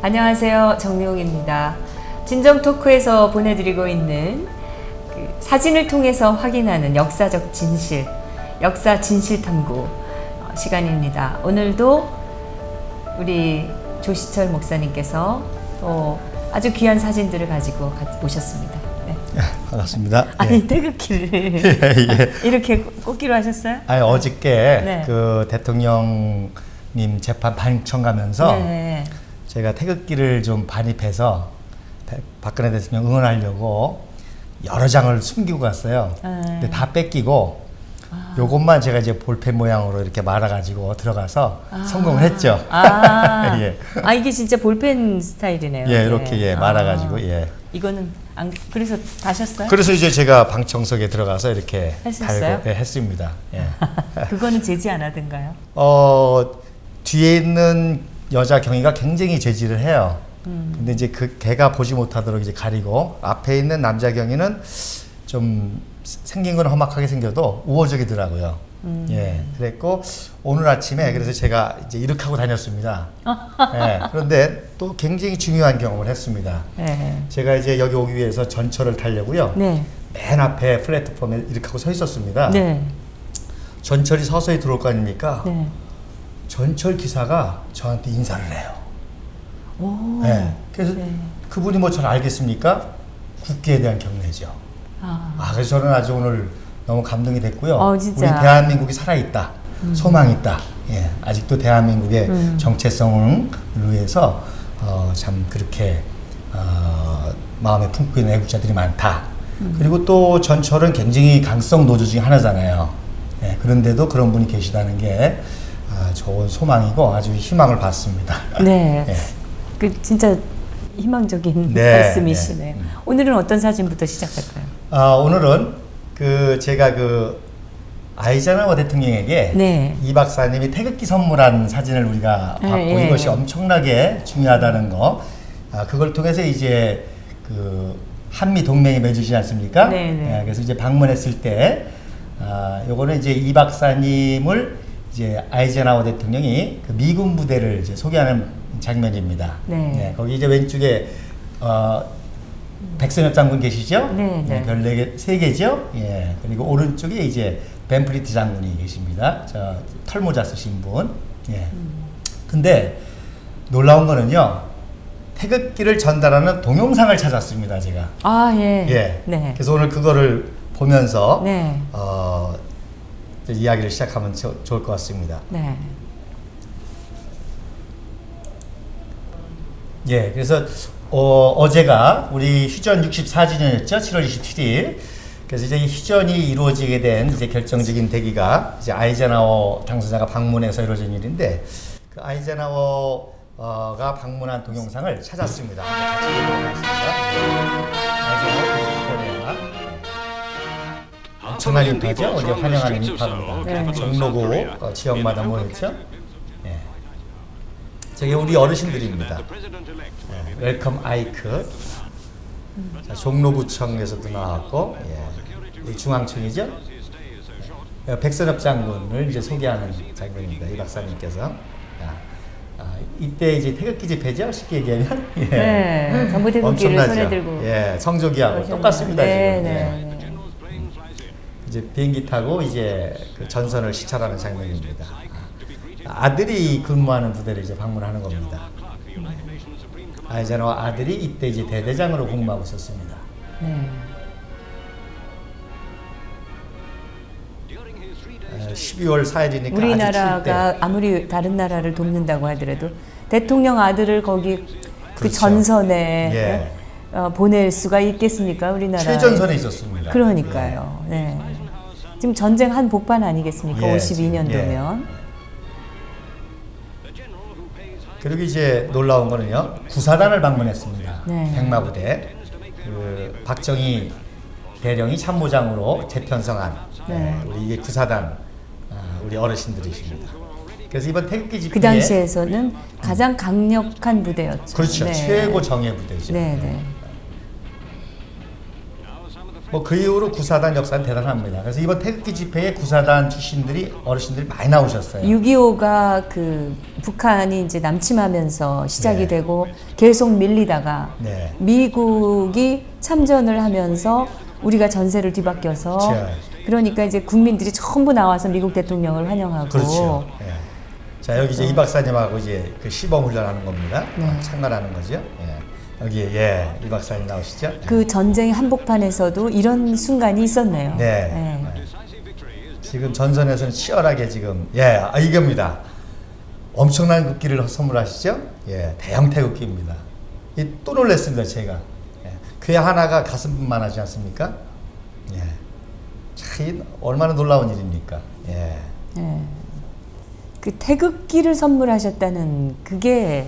안녕하세요. 정미홍입니다. 진정 토크에서 보내드리고 있는 사진을 통해서 확인하는 역사적 진실, 역사 진실 탐구 시간입니다. 오늘도 우리 조시철 목사님께서 또 아주 귀한 사진들을 가지고 오셨습니다. 네. 반갑습니다. 아니, 예. 태극기를 이렇게 꽂기로 하셨어요? 아니, 어저께 네. 그 대통령님 재판 방청 가면서 네. 제가 태극기를 좀 반입해서 박근혜 대통령 응원하려고 여러 장을 숨기고 갔어요. 근데 다 뺏기고 요것만 제가 이제 볼펜 모양으로 이렇게 말아가지고 들어가서 성공을 했죠. 예. 이게 진짜 볼펜 스타일이네요. 예, 이렇게 예, 말아가지고 예. 이거는 그래서 다셨어요? 그래서 이제 제가 방청석에 들어가서 이렇게 했었어요? 달고 했습니다. 예. 그거는 제지 안 하던가요? 뒤에 있는 여자 경위가 굉장히 제지를 해요. 근데 이제 걔가 보지 못하도록 이제 가리고 앞에 있는 남자 경위는 좀 생긴 건 험악하게 생겨도 우호적이더라고요. 예, 그랬고 오늘 아침에 그래서 제가 이제 이렇게 하고 다녔습니다. 예, 그런데 또 굉장히 중요한 경험을 했습니다. 네. 제가 이제 여기 오기 위해서 전철을 타려고요. 네. 맨 앞에 플랫폼에 이렇게 하고 서 있었습니다. 네. 전철이 서서히 들어올 거 아닙니까? 네. 전철 기사가 저한테 인사를 해요. 오. 네. 그래서 네. 그분이 뭐 저를 알겠습니까? 국기에 대한 경례죠. 그래서 저는 아주 오늘 너무 감동이 됐고요. 진짜. 우리 대한민국이 살아있다. 소망이 있다. 예, 아직도 대한민국의 정체성을 위해서 참 그렇게 마음에 품고 있는 애국자들이 많다. 그리고 또 전철은 굉장히 강성 노조 중에 하나잖아요. 예, 그런데도 그런 분이 계시다는 게 좋은 소망이고 아주 희망을 받습니다. 네. 예. 그 진짜 희망적인 네, 말씀이시네요. 오늘은 어떤 사진부터 시작할까요? 오늘은 제가 아이젠하워 대통령에게 네. 이 박사님이 태극기 선물한 사진을 우리가 봤고 예. 이것이 엄청나게 중요하다는 거. 그걸 통해서 이제 한미 동맹이 맺어지지 않습니까? 네, 네. 그래서 이제 방문했을 때 요거는 이제 이 박사님을 이제 아이젠하워 대통령이 미군 부대를 이제 소개하는 장면입니다. 네. 거기 이제 왼쪽에 백선엽 장군 계시죠? 네, 네. 별 4개, 3개죠? 예. 그리고 오른쪽에 이제 벤프리트 장군이 계십니다. 저 털모자 쓰신 분. 예. 근데 놀라운 거는요. 태극기를 전달하는 동영상을 찾았습니다, 제가. 예. 예. 네. 그래서 오늘 그거를 보면서 네. 이야기를 시작하면 좋을 것 같습니다. 네. 예. 그래서 어제가 우리 휴전 64주년이었죠. 7월 27일. 그래서 이제 이 휴전이 이루어지게 된 이제 결정적인 계기가 이제 아이젠하워 당선자가 방문해서 이루어진 일인데 그 아이젠하워가 방문한 동영상을 찾았습니다. 같이 보겠습니다. 아이젠하워 엄청난 인파죠. 어제 환영하는 인파입니다. 네. 종로구 지역마다 모였죠. 예. 저게 우리 어르신들입니다. 웰컴 아이크. 자, 종로구청에서도 나왔고, 예. 이 중앙청이죠. 예. 백선엽 장군을 이제 소개하는 장면입니다. 이 박사님께서. 이때 이제 태극기 집회죠. 쉽게 얘기하면. 예. 네. 전부 태극기를 엄청나죠. 손에 들고. 예. 성조기하고 똑같습니다. 네, 지금. 네. 예. 이제 비행기 타고 이제 그 전선을 시찰하는 장면입니다. 아들이 근무하는 부대를 이제 방문하는 겁니다. 아이젠하워 아들이 이때 이제 대대장으로 복무하고 있었습니다. 네. 12월 4일이니까 우리나라가 아무리 다른 나라를 돕는다고 하더라도 대통령 아들을 거기 그 그렇죠. 전선에 예. 보낼 수가 있겠습니까? 우리나라 최전선에 있었습니다. 그러니까요. 네. 지금 전쟁 한 복판 아니겠습니까? 예, 52년도면. 그리고 이제 놀라운 거는요. 구사단을 방문했습니다. 네. 백마부대. 박정희 대령이 참모장으로 재편성한 네. 우리 이게 구사단 우리 어르신들이십니다. 그래서 이번 태극기 집회에 그 당시에서는 가장 강력한 부대였죠. 그렇죠. 네. 최고 정예 부대죠. 네, 네. 뭐 그 이후로 구사단 역사는 대단합니다. 그래서 이번 태극기 집회에 구사단 출신들이 어르신들이 많이 나오셨어요. 6.25가 그 북한이 이제 남침하면서 시작이 네. 되고 계속 밀리다가 네. 미국이 참전을 하면서 우리가 전세를 뒤바뀌어서 그렇죠. 그러니까 이제 국민들이 전부 나와서 미국 대통령을 환영하고 그렇죠. 예. 자 여기 이제 이 박사님하고 이제 그 시범 훈련하는 겁니다. 네. 참가하는 거죠. 예. 여기 이 박사님 나오시죠. 그 전쟁 한복판에서도 이런 순간이 있었네요. 네. 지금 전선에서는 치열하게 지금 이겁니다. 엄청난 국기를 선물하시죠. 대형 태극기입니다. 또 놀랐습니다 제가. 궤 하나가 가슴만 하지 않습니까? 참 얼마나 놀라운 일입니까? 그 태극기를 선물하셨다는 그게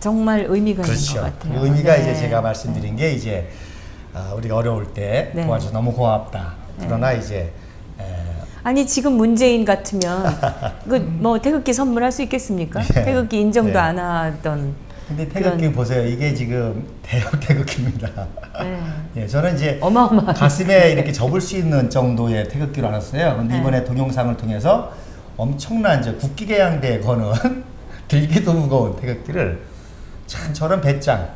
정말 의미가 그렇죠. 있는 것 같아요. 그 의미가 네. 이제 제가 말씀드린 게 이제 우리가 어려울 때 네. 도와줘서 너무 고맙다. 그러나 이제 아니 지금 문재인 같으면 그 뭐 태극기 선물할 수 있겠습니까? 태극기 인정도 안 하던. 근데 태극기 보세요. 이게 지금 대형 태극기입니다. 저는 이제 어마어마하게. 가슴에 이렇게 접을 수 있는 정도의 태극기로 알았어요. 근데 이번에 동영상을 통해서 엄청난 이제 국기개양대에 거는 들기도 무거운 태극기를 참 저런 배짱.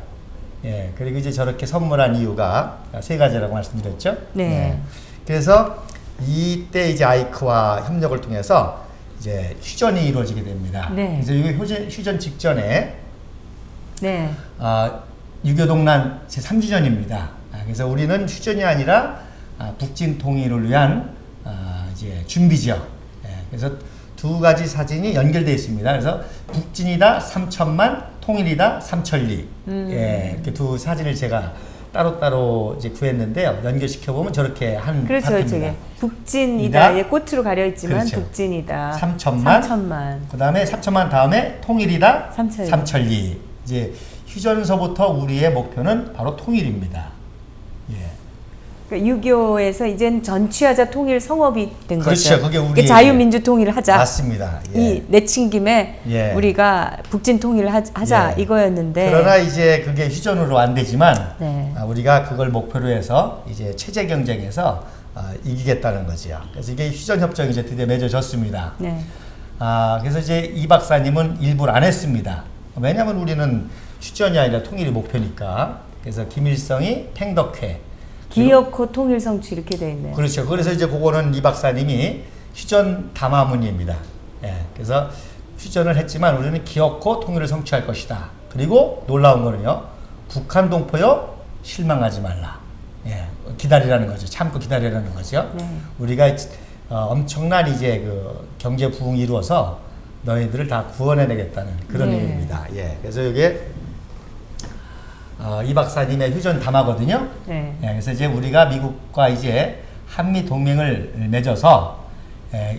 그리고 이제 저렇게 선물한 이유가 세 가지라고 말씀드렸죠. 네. 그래서 이때 이제 아이크와 협력을 통해서 이제 휴전이 이루어지게 됩니다. 네. 그래서 이 휴전 직전에 6.25 동란 제3주년입니다. 그래서 우리는 휴전이 아니라 북진 통일을 위한 이제 준비죠. 그래서 두 가지 사진이 연결되어 있습니다. 그래서 북진이다 3천만, 통일이다 3천리. 이렇게 두 사진을 제가 따로따로 이제 구했는데요. 연결시켜 보면 저렇게 한 그렇죠. 파트입니다. 저게 북진이다. 꽃으로 가려 있지만 그렇죠. 북진이다. 3천만. 그다음에 3천만 다음에 통일이다 3천리. 3천리. 이제 휴전서부터 우리의 목표는 바로 통일입니다. 그러니까 6.25에서 이젠 전취하자 통일 성업이 된 그렇죠. 거죠. 그게 우리의 자유민주 통일을 하자. 맞습니다. 이 내친 김에 우리가 북진 통일을 하자 이거였는데. 그러나 이제 그게 휴전으로 안 되지만 네. 우리가 그걸 목표로 해서 이제 체제 경쟁에서 이기겠다는 거지요. 그래서 이게 휴전 협정이 이제 드디어 맺어졌습니다. 네. 그래서 이제 이 박사님은 일부를 안 했습니다. 왜냐하면 우리는 휴전이 아니라 통일이 목표니까. 그래서 김일성이 팽덕회. 기어코 통일 성취 이렇게 돼 있네요. 그렇죠. 그래서 이제 그거는 이 박사님이 휴전 담화문입니다. 그래서 휴전을 했지만 우리는 기어코 통일을 성취할 것이다. 그리고 놀라운 거는요. 북한 동포여 실망하지 말라. 기다리라는 거죠. 참고 기다리라는 거죠. 우리가 엄청난 이제 그 경제 부흥이 이루어서 너희들을 다 구원해내겠다는 그런 의미입니다. 그래서 이게 이 박사님의 휴전 담화거든요. 그래서 이제 우리가 미국과 이제 한미 동맹을 맺어서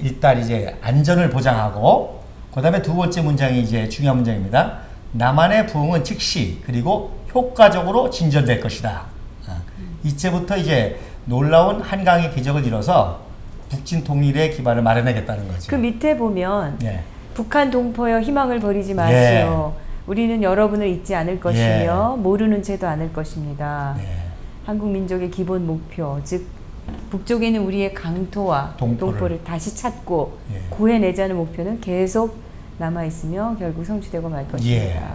일단 이제 안전을 보장하고 그다음에 두 번째 문장이 이제 중요한 문장입니다. 남한의 부흥은 즉시 그리고 효과적으로 진전될 것이다. 이제부터 이제 놀라운 한강의 기적을 이뤄서 북진 통일의 기반을 마련하겠다는 거죠. 그 밑에 보면 북한 동포여 희망을 버리지 마시오. 우리는 여러분을 잊지 않을 것이며 모르는 채도 않을 것입니다. 한국 민족의 기본 목표, 즉 북쪽에 있는 우리의 강토와 동포를 다시 찾고 구해내자는 목표는 계속 남아있으며 결국 성취되고 말 것입니다.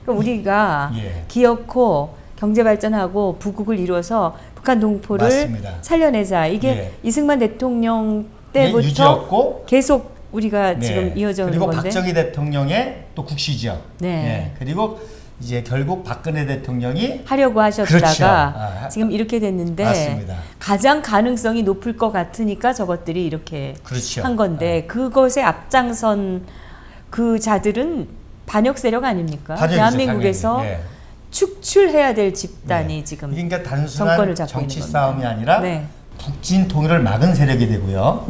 그러니까 우리가 기어코 경제발전하고 부국을 이루어서 북한 동포를 맞습니다. 살려내자. 이게 이승만 대통령 때부터 유지였고 계속 우리가 지금 이어져 오는 건데. 그리고 박정희 대통령의 또 국시죠. 그리고 이제 결국 박근혜 대통령이 하려고 하셨다가 지금 이렇게 됐는데 맞습니다. 가장 가능성이 높을 것 같으니까 저것들이 이렇게 한 건데 그것에 앞장선 그 자들은 반역 세력 아닙니까? 반역이죠, 대한민국에서 축출해야 될 집단이 지금 그러니까 단순한 정권을 잡고 정치 있는 싸움이 아니라 네. 북진 통일을 막은 세력이 되고요.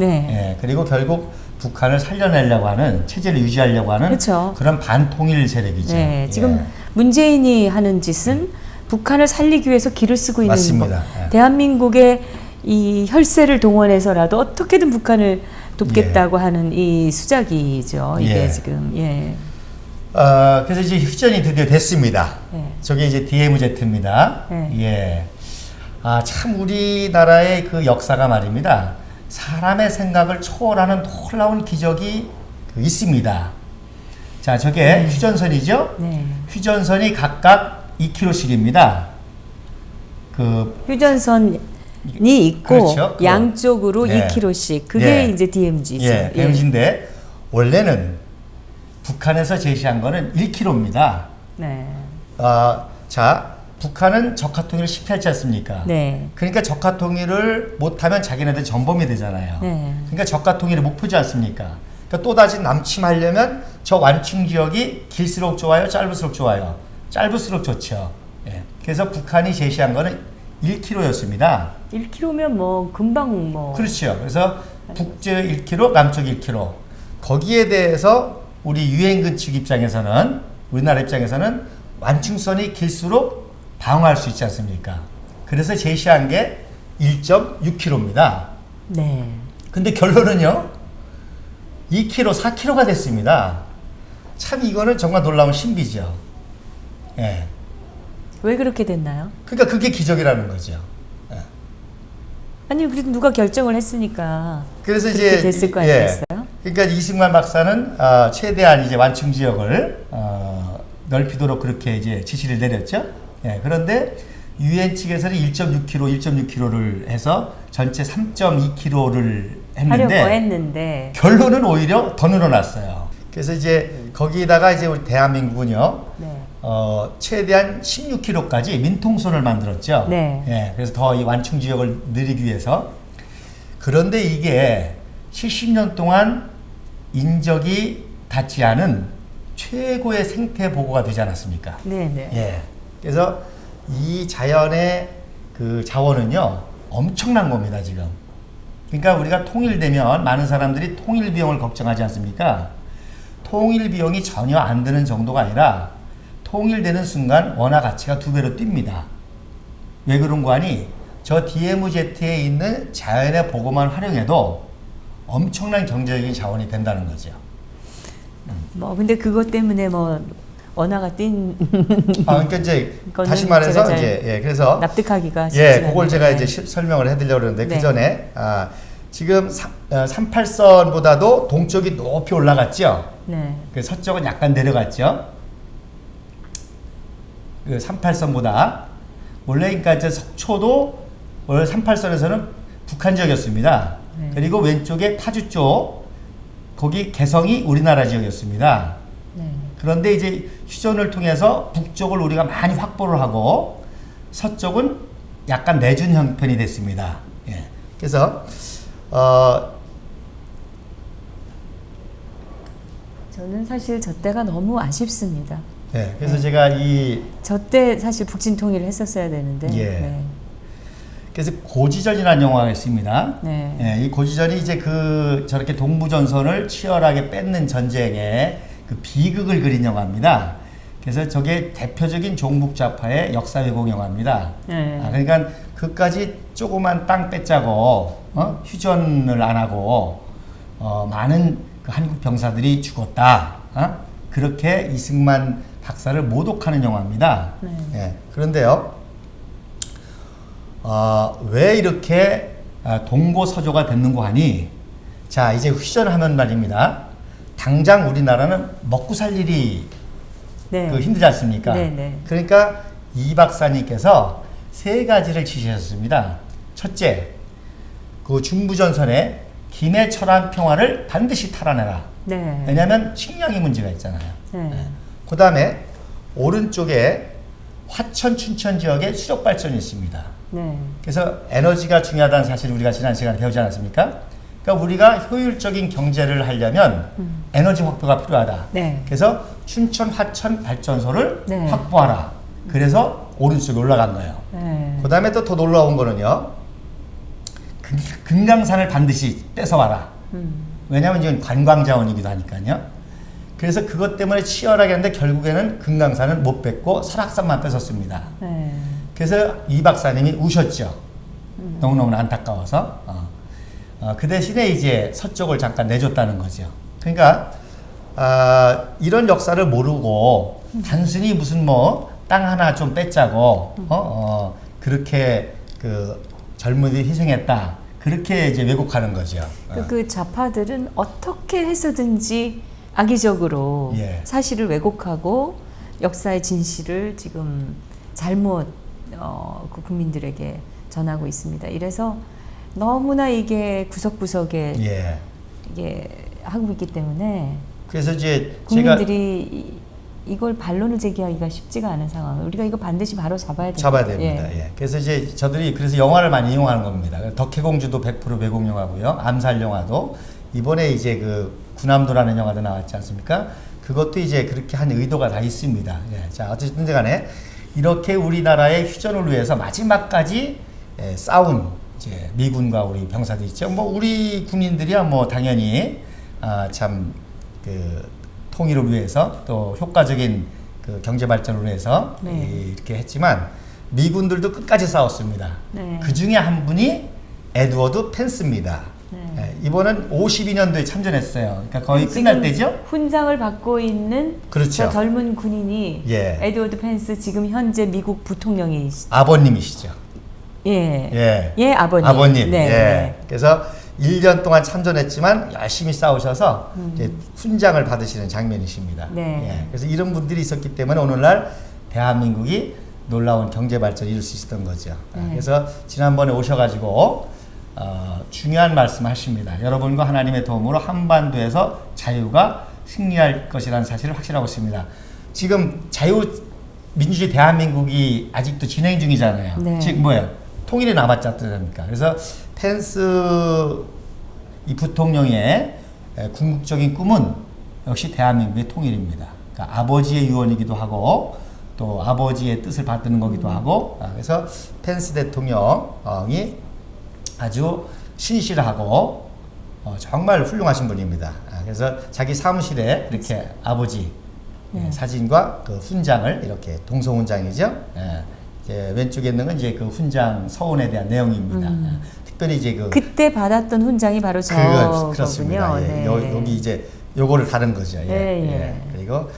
그리고 결국 북한을 살려내려고 하는 체제를 유지하려고 하는 그렇죠. 그런 반통일 세력이죠. 지금 문재인이 하는 짓은 북한을 살리기 위해서 길을 쓰고 있는 맞습니다. 거. 대한민국의 이 혈세를 동원해서라도 어떻게든 북한을 돕겠다고 하는 이 수작이죠. 이게 지금 그래서 이제 휴전이 드디어 됐습니다. 저게 이제 DMZ입니다. 참 우리나라의 그 역사가 말입니다. 사람의 생각을 초월하는 놀라운 기적이 있습니다. 자, 저게 휴전선이죠? 네. 휴전선이 각각 2km씩입니다. 휴전선이 있고 그렇죠. 양쪽으로 네. 2km씩. 그게 예. 이제 DMZ죠. 예, DMZ인데 원래는 북한에서 제시한 거는 1km입니다. 네. 자, 북한은 적화 통일을 실패했지 않습니까? 네. 그러니까 적화 통일을 못하면 자기네들 전범이 되잖아요. 네. 그러니까 적화 통일의 목표지 않습니까? 그러니까 또다시 남침하려면 저 완충 지역이 길수록 좋아요, 짧을수록 좋아요. 짧을수록 좋죠. 예. 그래서 북한이 제시한 거는 1km였습니다. 1km면 뭐 금방 뭐. 그렇죠. 그래서 북쪽 1km, 남쪽 1km. 거기에 대해서 우리 유엔군 측 입장에서는, 우리나라 입장에서는 완충선이 길수록 방어할 수 있지 않습니까? 그래서 제시한 게 1.6km입니다. 네. 근데 결론은요, 2km, 4km가 됐습니다. 참 이거는 정말 놀라운 신비죠. 예. 왜 그렇게 됐나요? 그러니까 그게 기적이라는 거죠. 예. 아니 그래도 누가 결정을 했으니까 그래서 그렇게 이제 됐을 거 예. 아니겠어요? 그러니까 이승만 박사는 최대한 이제 완충 지역을 넓히도록 그렇게 이제 지시를 내렸죠. 예. 그런데 유엔 측에서는 1.6km를 해서 전체 3.2km를 하려고 했는데 했는데 결론은 오히려 더 늘어났어요. 그래서 이제 거기다가 이제 우리 대한민국은요. 네. 최대한 16km까지 민통선을 만들었죠. 네. 예, 그래서 더 이 완충 지역을 늘리기 위해서. 그런데 이게 70년 동안 인적이 닿지 않은 최고의 생태 보고가 되지 않았습니까? 네네. 예. 그래서 이 자연의 그 자원은요, 엄청난 겁니다, 지금. 그러니까 우리가 통일되면 많은 사람들이 통일 비용을 걱정하지 않습니까? 통일 비용이 전혀 안 드는 정도가 아니라 통일되는 순간 원화 가치가 2배로 뜁니다. 왜 그런 거 아니? 저 DMZ에 있는 자연의 보고만 활용해도 엄청난 경제적인 자원이 된다는 거죠. 뭐 근데 그것 때문에 뭐 원화가 뛴 그러니까 이제 그거는 다시 말해서 제가 이제 그래서 납득하기가 쉽지 예, 그걸 제가 않은데. 이제 설명을 해드리려고 그러는데 네. 그 전에 지금 38선보다도 동쪽이 높이 올라갔죠. 네. 그 서쪽은 약간 내려갔죠. 그 38선보다 원래 그러니까 이제 속초도 원래 38선에서는 북한 지역이었습니다. 네. 그리고 왼쪽에 파주 쪽 거기 개성이 우리나라 지역이었습니다. 네. 그런데 이제 휴전을 통해서 북쪽을 우리가 많이 확보를 하고 서쪽은 약간 내준 형편이 됐습니다. 예. 그래서 저는 사실 저 때가 너무 아쉽습니다. 예. 그래서 네. 제가 저 때 사실 북진 통일을 했었어야 되는데. 예. 네. 그래서 고지전이라는 영화가 있습니다. 네. 예, 이 고지전이 이제 저렇게 동부전선을 치열하게 뺏는 전쟁의 그 비극을 그린 영화입니다. 그래서 저게 대표적인 종북좌파의 역사 왜곡 영화입니다. 네. 그러니까 그까지 조그만 땅 뺏자고 휴전을 안 하고 많은 그 한국 병사들이 죽었다. 그렇게 이승만 박사를 모독하는 영화입니다. 네. 예, 그런데요. 왜 이렇게 동고서조가 됐는고 하니, 자, 이제 휴전을 하면 말입니다. 당장 우리나라는 먹고 살 일이 네. 힘들지 않습니까? 네, 네. 그러니까 이 박사님께서 3가지를 지시하셨습니다. 첫째, 그 중부전선에 김해철한 평화를 반드시 탈환해라. 네. 왜냐하면 식량이 문제가 있잖아요. 네. 그 다음에 오른쪽에 화천, 춘천 지역에 수력 발전이 있습니다. 네. 그래서 에너지가 중요하다는 사실을 우리가 지난 시간에 배우지 않았습니까? 그러니까 우리가 효율적인 경제를 하려면 에너지 확보가 필요하다. 네. 그래서 춘천, 화천 발전소를 네. 확보하라. 그래서 오른쪽에 올라간 거예요. 네. 그 다음에 또 더 놀라운 거는요. 금강산을 반드시 뺏어와라. 왜냐하면 이건 관광자원이기도 하니까요. 그래서 그것 때문에 치열하게 했는데 결국에는 금강산을 못 뺏고 설악산만 뺏었습니다. 네. 그래서 이 박사님이 우셨죠. 너무너무 안타까워서. 그 대신에 이제 서쪽을 잠깐 내줬다는 거죠. 그러니까 이런 역사를 모르고 단순히 무슨 뭐 땅 하나 좀 뺏자고 그렇게 그 젊은이들이 희생했다. 그렇게 이제 왜곡하는 거죠. 그 좌파들은 어떻게 해서든지 악의적으로 예. 사실을 왜곡하고 역사의 진실을 지금 잘못 그 국민들에게 전하고 있습니다. 이래서 너무나 이게 구석구석에 예. 이게 하고 있기 때문에 그래서 이제 국민들이 이걸 반론을 제기하기가 쉽지가 않은 상황. 우리가 이거 반드시 바로 잡아야 됩니다. 예. 예. 그래서 이제 저들이 그래서 영화를 많이 이용하는 겁니다. 덕혜공주도 100% 왜곡 영화고요. 암살 영화도 이번에 이제 그 군함도라는 영화도 나왔지 않습니까? 그것도 이제 그렇게 한 의도가 다 있습니다. 예. 자, 어쨌든 간에 이렇게 우리나라의 휴전을 위해서 마지막까지 싸운 이제 미군과 우리 병사들 있죠. 뭐 우리 군인들이야 뭐 당연히 참 그 통일을 위해서 또 효과적인 그 경제 발전을 위해서 이렇게 했지만 미군들도 끝까지 싸웠습니다. 네. 그 중에 한 분이 에드워드 펜스입니다. 네. 이번은 52년도에 참전했어요. 그러니까 거의 끝날 때죠. 훈장을 받고 있는 그렇죠. 저 젊은 군인이 예. 에드워드 펜스 지금 현재 미국 부통령이시죠. 아버님이시죠. 예. 예, 아버님. 아버님. 네. 예. 네. 그래서 1년 동안 참전했지만 열심히 싸우셔서 이제 훈장을 받으시는 장면이십니다. 네. 예. 그래서 이런 분들이 있었기 때문에 오늘날 대한민국이 놀라운 경제 발전을 이룰 수 있었던 거죠. 네. 그래서 지난번에 오셔가지고 중요한 말씀하십니다. 여러분과 하나님의 도움으로 한반도에서 자유가 승리할 것이라는 사실을 확신하고 있습니다. 지금 자유민주주의 대한민국이 아직도 진행 중이잖아요. 네. 지금 뭐예요? 통일이 남았지 않습니까? 그래서 펜스 이 부통령의 궁극적인 꿈은 역시 대한민국의 통일입니다. 그러니까 아버지의 유언이기도 하고 또 아버지의 뜻을 받드는 거기도 하고 그래서 펜스 대통령이 아주 신실하고 정말 훌륭하신 분입니다. 그래서 자기 사무실에 이렇게 아버지 사진과 그 훈장을 이렇게 동서훈장이죠. 이제 왼쪽에 있는 건 이제 그 훈장 서원에 대한 내용입니다. 특별히 이제 그때 받았던 훈장이 바로 그렇습니다. 저거군요. 예. 네. 여기 이제 요거를 다른 거죠. 예. 예. 그리고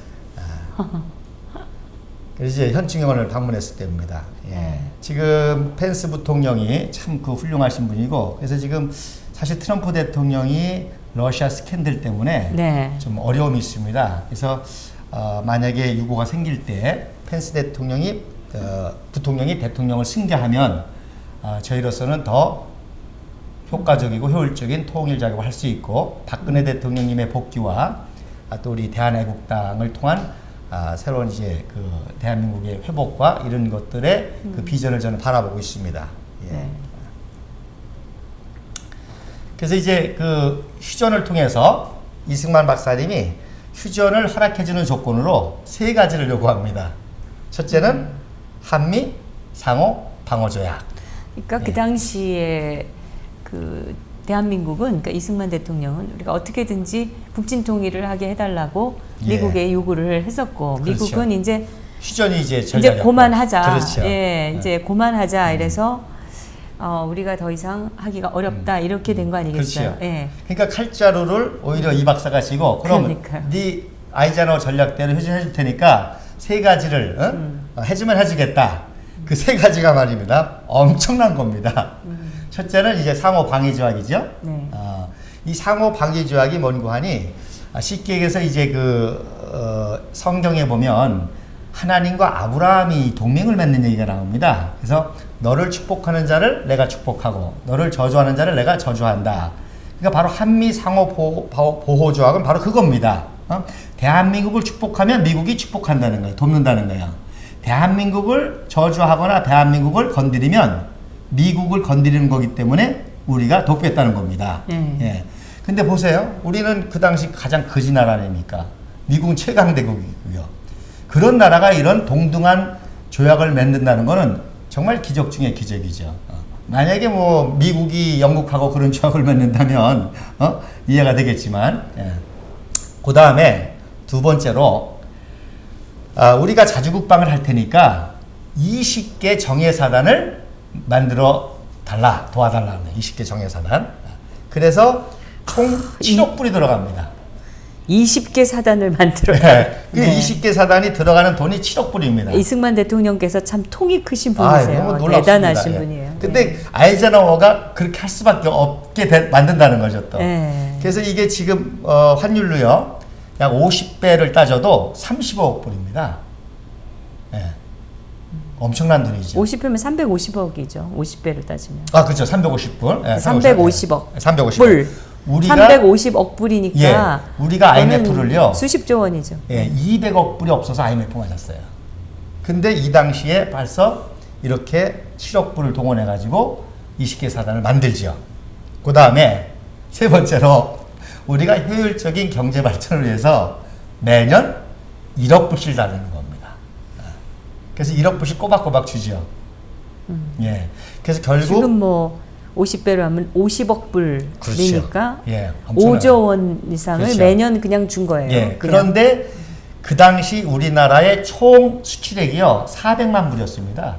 그래서 이제 현충원을 방문했을 때입니다. 예. 지금 펜스 부통령이 참 그 훌륭하신 분이고 그래서 지금 사실 트럼프 대통령이 러시아 스캔들 때문에 좀 어려움이 있습니다. 그래서 만약에 유고가 생길 때 펜스 대통령이 부통령이 대통령을 승계하면 저희로서는 더 효과적이고 효율적인 통일 작업을 할 수 있고 박근혜 대통령님의 복귀와 또 우리 대한애국당을 통한 새로운 이제 그 대한민국의 회복과 이런 것들의 그 비전을 저는 바라보고 있습니다. 예. 네. 그래서 이제 그 휴전을 통해서 이승만 박사님이 휴전을 허락해주는 조건으로 3가지를 요구합니다. 첫째는 한미 상호 방어 조약. 그러니까 그 당시에 그 대한민국은 그러니까 이승만 대통령은 우리가 어떻게든지 북진 통일을 하게 해달라고 미국에 요구를 했었고 그렇죠. 미국은 이제 휴전이 이제 고만하자. 그렇죠. 예, 이제 고만하자. 이래서 우리가 더 이상 하기가 어렵다 이렇게 된 거 아니겠어요? 그렇죠. 예. 그러니까 칼자루를 오히려 이 박사가 쥐고 그럼 네 아이젠하워 전략대로 휴전해줄 테니까 3가지를 해주면 해주겠다. 그 3가지가 말입니다. 엄청난 겁니다. 첫째는 이제 상호 방위 조약이죠. 네. 이 상호 방위 조약이 뭔고 하니 쉽게 얘기해서 이제 그 성경에 보면 하나님과 아브라함이 동맹을 맺는 얘기가 나옵니다. 그래서 너를 축복하는 자를 내가 축복하고 너를 저주하는 자를 내가 저주한다. 그러니까 바로 한미 상호 보호 조약은 바로 그겁니다. 대한민국을 축복하면 미국이 축복한다는 거예요. 돕는다는 거예요. 대한민국을 저주하거나 대한민국을 건드리면 미국을 건드리는 거기 때문에 우리가 돕겠다는 겁니다. 예. 근데 보세요. 우리는 그 당시 가장 거지 나라니까 미국은 최강대국이고요. 그런 나라가 이런 동등한 조약을 맺는다는 거는 정말 기적 중의 기적이죠. 만약에 뭐 미국이 영국하고 그런 조약을 맺는다면 이해가 되겠지만 그 다음에 2번째로 우리가 자주국방을 할 테니까 20개 정예사단을 만들어 달라, 도와달라는 20개 정예사단. 그래서 총 7억 불이 들어갑니다. 20개 사단을 만들어요. 네. 20개 사단이 들어가는 돈이 7억 불입니다. 이승만 대통령께서 참 통이 크신 분이세요. 너무 대단하신 분이에요. 근데 아이젠하워가 그렇게 할 수밖에 없게 만든다는 거죠 또. 네. 그래서 이게 지금 환율로요 약 50배를 따져도 35억 불입니다. 예. 엄청난 돈이죠. 50배면 350억이죠. 50배를 따지면. 아, 그렇죠. 350불. 예, 350억. 350억. 불. 우리가 350억 불이니까 예, 우리가 IMF를요. 수십조 원이죠. 예, 200억 불이 없어서 IMF 맞았어요. 근데 이 당시에 벌써 이렇게 7억 불을 동원해 가지고 20개 사단을 만들지요. 그다음에 세 번째로 우리가 효율적인 경제 발전을 위해서 매년 1억 불씩 달라는 겁니다. 그래서 1억 불씩 꼬박꼬박 주죠. 예. 그래서 결국 지금 뭐 50배로 하면 50억 불이니까 그렇죠. 예, 5조 원 이상을 그렇죠. 매년 그냥 준 거예요. 예. 그냥. 그런데 그 당시 우리나라의 총 수출액이요 400만 불이었습니다.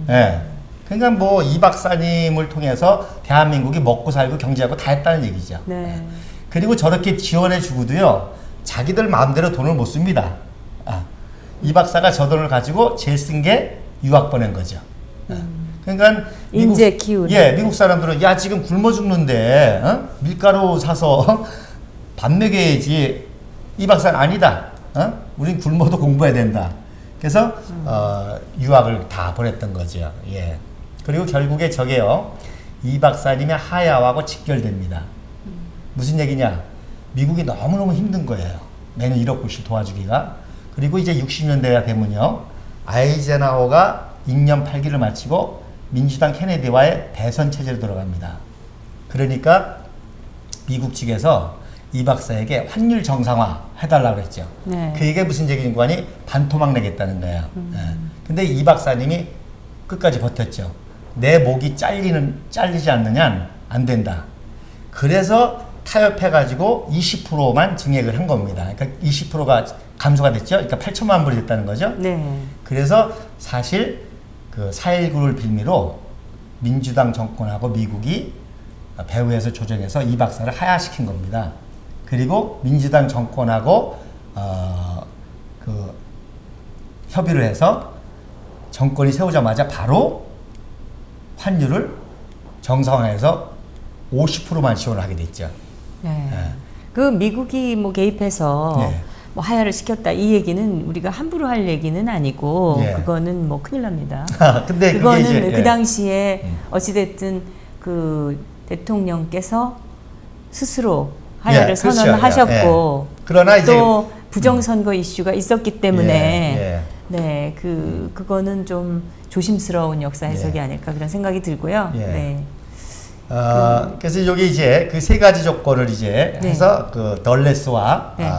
예. 그러니까 뭐 이 박사님을 통해서 대한민국이 먹고 살고 경제하고 다 했다는 얘기죠. 네. 그리고 저렇게 지원해 주고도요 자기들 마음대로 돈을 못 씁니다. 이 박사가 저 돈을 가지고 제일 쓴 게 유학 보낸 거죠. 그러니까 인재 키우는. 예, 미국 사람들은 야 지금 굶어 죽는데 밀가루 사서 밥 먹여야지. 이 박사는 아니다. 우린 굶어도 공부해야 된다. 그래서 유학을 다 보냈던 거죠. 예. 그리고 결국에 저게요 이 박사님의 하야하고 직결됩니다. 무슨 얘기냐? 미국이 너무너무 힘든 거예요. 매년 1억 불씩 도와주기가. 그리고 이제 60년대가 되면요 아이젠하워가 2년 8기를 마치고 민주당 케네디와의 대선 체제로 들어갑니다. 그러니까 미국 측에서 이 박사에게 환율 정상화 해달라고 했죠. 네. 그 얘기가 무슨 얘기인가 하니 반토막 내겠다는 거예요. 예. 근데 이 박사님이 끝까지 버텼죠. 내 목이 잘리지 않느냐 안 된다. 그래서 타협해가지고 20%만 증액을 한 겁니다. 그러니까 20%가 감소가 됐죠. 그러니까 8천만 불이 됐다는 거죠. 네. 그래서 사실 그 4.19를 빌미로 민주당 정권하고 미국이 배후에서 조정해서 이 박사를 하야시킨 겁니다. 그리고 민주당 정권하고 그 협의를 해서 정권이 세우자마자 바로 환율을 정상화해서 50%만 지원을 하게 됐죠. 네. 예. 그 미국이 뭐 개입해서 예. 뭐 하야를 시켰다 이 얘기는 우리가 함부로 할 얘기는 아니고 예. 그거는 뭐 큰일 납니다. 근데 그게 그거는 이제, 그 예. 당시에 어찌됐든 그 대통령께서 스스로 하야를 예, 그렇죠. 선언하셨고 예. 그러나 이제 또 부정선거 이슈가 있었기 때문에 예. 네, 그거는 좀 조심스러운 역사 해석이 예. 아닐까 그런 생각이 들고요. 예. 네. 그래서 여기 이제 그 세 가지 조건을 이제 네. 해서 그 덜레스와 네.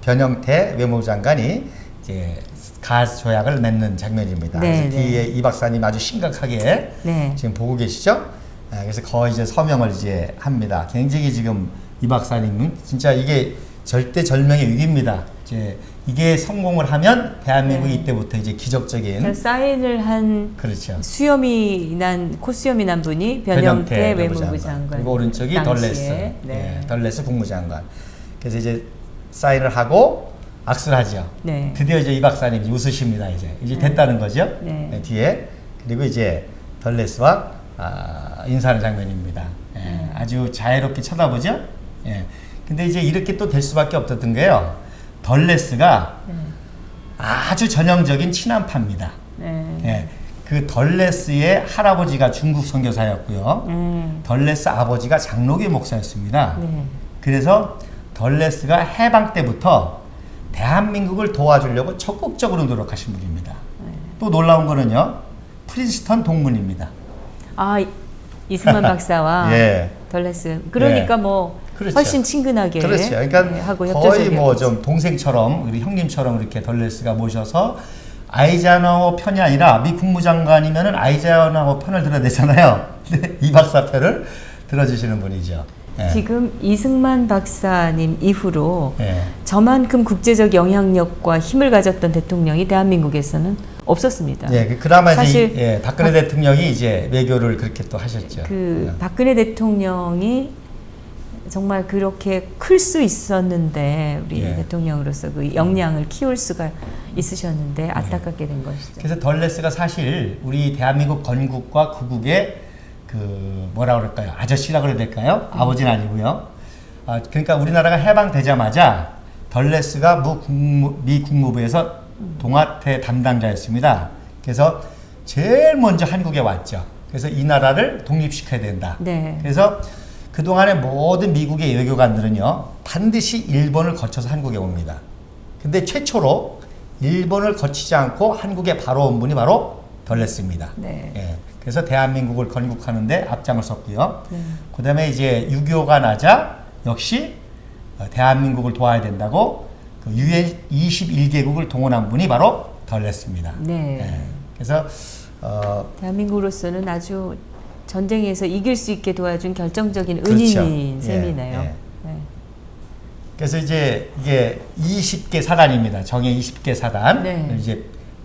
변형태 외무장관이 이제 가조약을 맺는 장면입니다. 네, 그래서 네. 뒤에 이 박사님 아주 심각하게 네. 지금 보고 계시죠? 그래서 거의 이제 서명을 이제 합니다. 굉장히 지금 이 박사님은 진짜 이게 절대절명의 위기입니다. 이제 이게 성공을 하면 대한민국이 네. 이때부터 이제 기적적인 사인을 한 그렇죠. 코수염이 난 분이 변형태 외무부 장관. 그리고 오른쪽이 당시에. 덜레스. 네. 예, 덜레스 국무장관. 그래서 이제 사인을 하고 악수를 하죠. 네. 드디어 이제 이 박사님이 웃으십니다. 이제 됐다는 거죠. 네. 네, 뒤에 그리고 이제 덜레스와 인사하는 장면입니다. 예, 아주 자애롭게 쳐다보죠. 예. 근데 이제 이렇게 또 될 수밖에 없었던 게요. 덜레스가 아주 전형적인 친한파입니다. 네. 예, 그 덜레스의 할아버지가 중국 선교사였고요. 덜레스 아버지가 장로교 목사였습니다. 네. 그래서 덜레스가 해방 때부터 대한민국을 도와주려고 적극적으로 노력하신 분입니다. 또 놀라운 거는요. 프린스턴 동문입니다. 아, 이승만 박사와 예. 덜레스. 그러니까 예. 뭐 그렇죠. 훨씬 친근하게 그렇죠. 그러니까 네, 하고 거의 뭐 협조적이었겠지. 좀 동생처럼 우리 형님처럼 이렇게 덜레스가 모셔서 아이젠하워 편이 아니라 미 국무장관이면은 아이젠하워 편을 들어야 되잖아요. 근데 이 박사 편을 들어주시는 분이죠. 예. 지금 이승만 박사님 이후로 예. 저만큼 국제적 영향력과 힘을 가졌던 대통령이 대한민국에서는 없었습니다. 예, 그나마 사실 이제 예, 박근혜 대통령이 이제 외교를 그렇게 또 하셨죠. 그 예. 박근혜 대통령이 정말 그렇게 클 수 있었는데 우리 예. 대통령으로서 그 역량을 키울 수가 있으셨는데 안타깝게 된 것이죠. 그래서 덜레스가 사실 우리 대한민국 건국과 구국의 그 뭐라 그럴까요? 아저씨라 그래야 될까요? 아버지는 아니고요. 그러니까 우리나라가 해방되자마자 덜레스가 미 국무부에서 동아태 담당자였습니다. 그래서 제일 먼저 한국에 왔죠. 그래서 이 나라를 독립시켜야 된다. 네. 그래서 그동안의 모든 미국의 외교관들은요, 반드시 일본을 거쳐서 한국에 옵니다. 근데 최초로 일본을 거치지 않고 한국에 바로 온 분이 바로 덜레스입니다. 네. 예. 그래서 대한민국을 건국하는데 앞장을 섰고요. 네. 그 다음에 이제 6.25가 나자 역시 대한민국을 도와야 된다고 그 UN 21개국을 동원한 분이 바로 덜레스입니다. 네. 예. 그래서 대한민국으로서는 아주 전쟁에서 이길 수 있게 도와준 결정적인 그렇죠. 은인인 셈이네요. 예. 네. 그래서 이제 이게 20개 사단입니다. 정예 20개 사단을 네. 이제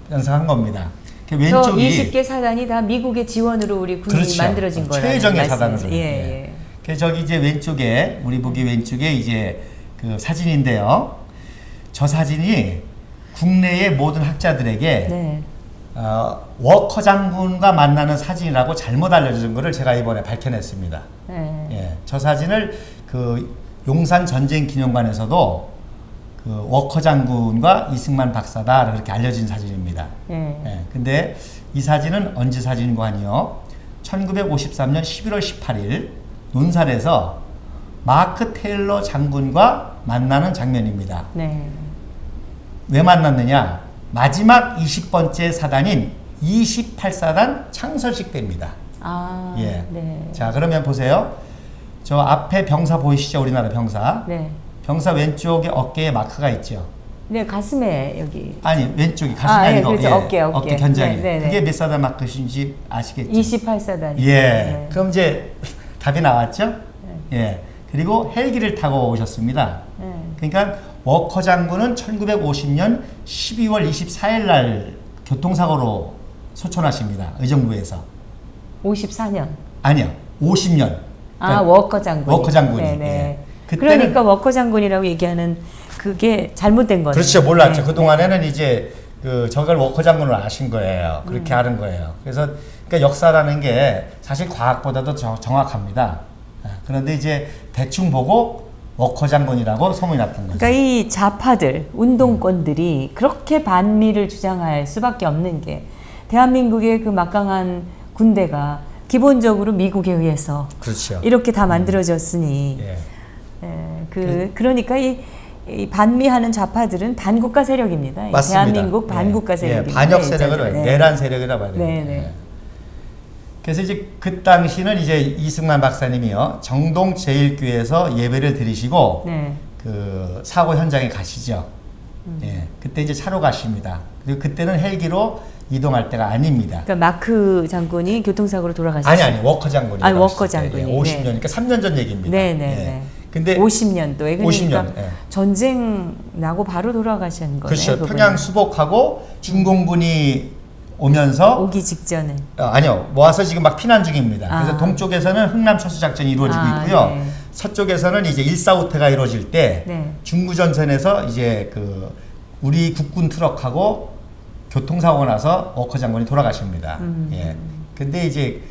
편성한 겁니다. 그 저 왼쪽이 20개 사단이 다 미국의 지원으로 우리 군이 그렇죠. 만들어진 거라는 최정예 말씀이죠. 사단으로. 예. 그 저기 이제 왼쪽에 우리 보기 왼쪽에 이제 그 사진인데요. 저 사진이 국내의 모든 학자들에게 네. 워커 장군과 만나는 사진이라고 잘못 알려진 것을 제가 이번에 밝혀냈습니다. 네. 예, 저 사진을 그 용산 전쟁 기념관에서도 그 워커 장군과 이승만 박사다 그렇게 알려진 사진입니다. 네. 예, 근데 이 사진은 언제 사진인고 하니요. 1953년 11월 18일 논산에서 마크 테일러 장군과 만나는 장면입니다. 네. 왜 만났느냐? 마지막 20번째 사단인 28사단 창설식 때입니다. 아, 예. 네. 자, 그러면 보세요. 저 앞에 병사 보이시죠? 우리나라 병사. 네. 병사 왼쪽에 어깨에 마크가 있죠. 네, 가슴에 여기 아니, 왼쪽이 가슴이 예, 아니고 그렇죠. 어깨. 견장이. 네, 네, 네. 그게 몇 사단 마크신지 아시겠죠? 28사단이. 예. 네. 그럼 이제 답이 나왔죠? 예. 그리고 헬기를 타고 오셨습니다. 네. 그러니까 워커 장군은 1950년 12월 24일 날 교통사고로 소천하십니다. 의정부에서. 54년. 아니요. 50년. 아, 워커 장군. 워커 장군이. 네네. 예. 그때는- 그러니까 워커 장군이라고 얘기하는 그게 잘못된 거네요. 그렇죠. 몰랐죠. 네. 그동안에는 이제 그 저걸 워커 장군을 아신 거예요. 그렇게 아는 거예요. 그래서 그러니까 역사라는 게 사실 과학보다도 정확합니다. 그런데 이제 대충 보고 워커 장군이라고 소문이 났던 거죠. 그러니까 이 좌파들, 운동권들이 그렇게 반미를 주장할 수밖에 없는 게 대한민국의 그 막강한 군대가 기본적으로 미국에 의해서 그렇죠. 이렇게 다 만들어졌으니 예. 그러니까 이 반미하는 좌파들은 반국가 세력입니다. 맞습니다. 대한민국 반국가 예. 세력입니다. 반역 세력을 네. 내란 세력이라 봐야 돼요. 네, 네. 예. 그래서 이제 그 당시는 이제 이승만 박사님이요 정동 제1교회에서 예배를 드리시고 네. 그 사고 현장에 가시죠. 예, 그때 이제 차로 가십니다. 그리고 그때는 헬기로 이동할 때가 아닙니다. 그러니까 마크 장군이 교통사고로 돌아가셨어요. 아니 워커 장군이. 아니, 워커 장군이. 50년, 그러니까 3년 전 얘기입니다. 네, 네, 예. 네. 근데 50년도에 그러니까 50년, 예. 전쟁 나고 바로 돌아가신 거네요. 그렇죠. 그분은. 평양 수복하고 중공군이 오면서 오기 직전에. 아니요 모아서 지금 막 피난 중입니다. 그래서 아. 동쪽에서는 흥남 철수 작전이 이루어지고 아, 있고요. 네. 서쪽에서는 이제 일사후퇴가 이루어질 때 네. 중구전선에서 이제 그 우리 국군 트럭하고 교통사고가 나서 워커 장군이 돌아가십니다. 예. 근데 이제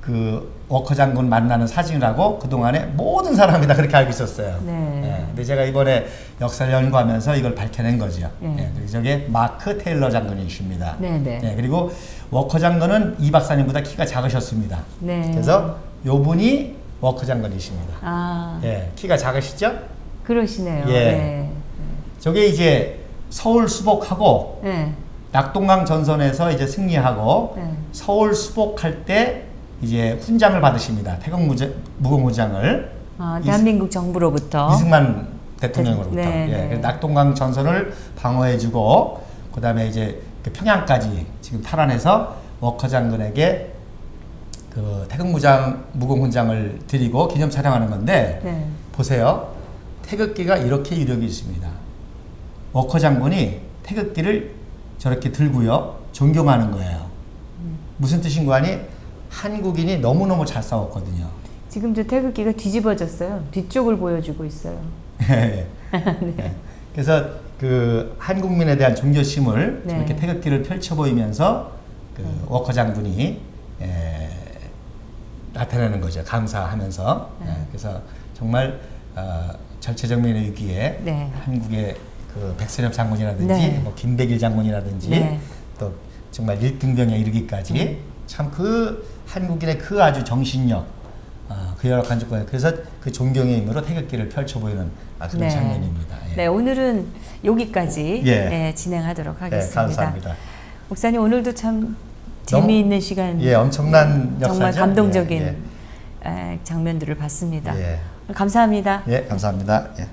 그 워커 장군 만나는 사진이라고 그동안에 모든 사람이 다 그렇게 알고 있었어요. 네. 예. 근데 제가 이번에 역사를 연구하면서 이걸 밝혀낸 거죠. 네. 예. 그리고 저게 마크 테일러 장군이십니다. 네, 네. 예. 그리고 워커 장군은 이 박사님보다 키가 작으셨습니다. 네. 그래서 요 분이 워커 장군이십니다. 아, 예. 키가 작으시죠? 그러시네요. 예. 네. 저게 이제 서울 수복하고 네. 낙동강 전선에서 이제 승리하고 네. 서울 수복할 때 이제 훈장을 받으십니다. 무공훈장을 아, 대한민국 정부로부터. 이승만 대통령으로부터. 네, 예, 네. 그래서 낙동강 전선을 방어해주고 그다음에 이제 그 평양까지 지금 탈환해서 워커 장군에게 그 무공훈장을 드리고 기념 촬영하는 건데 네. 보세요. 태극기가 이렇게 이력이 있습니다. 워커 장군이 태극기를 저렇게 들고요. 존경하는 거예요. 무슨 뜻인 거 아니? 한국인이 너무너무 잘 싸웠거든요. 지금 저 태극기가 뒤집어졌어요. 뒤쪽을 보여주고 있어요. 네. 네. 그래서 그 한국민에 대한 존경심을 네. 이렇게 태극기를 펼쳐 보이면서 그 워커 장군이 나타내는 거죠. 감사하면서. 그래서 정말 절체절명의 위기에 네. 한국의 그 백선엽 장군이라든지 네. 뭐 김백일 장군이라든지 네. 또 정말 1등병에 이르기까지 참 그 한국인의 그 아주 정신력, 그 열악한 조건에 그래서 그 존경의 힘으로 태극기를 펼쳐 보이는 그런 네. 장면입니다. 예. 네, 오늘은 여기까지 예. 진행하도록 하겠습니다. 감사합니다. 목사님 오늘도 참 재미있는 시간, 엄청난 정말 역사죠. 감동적인 장면들을 봤습니다. 예. 감사합니다. 예, 감사합니다. 예.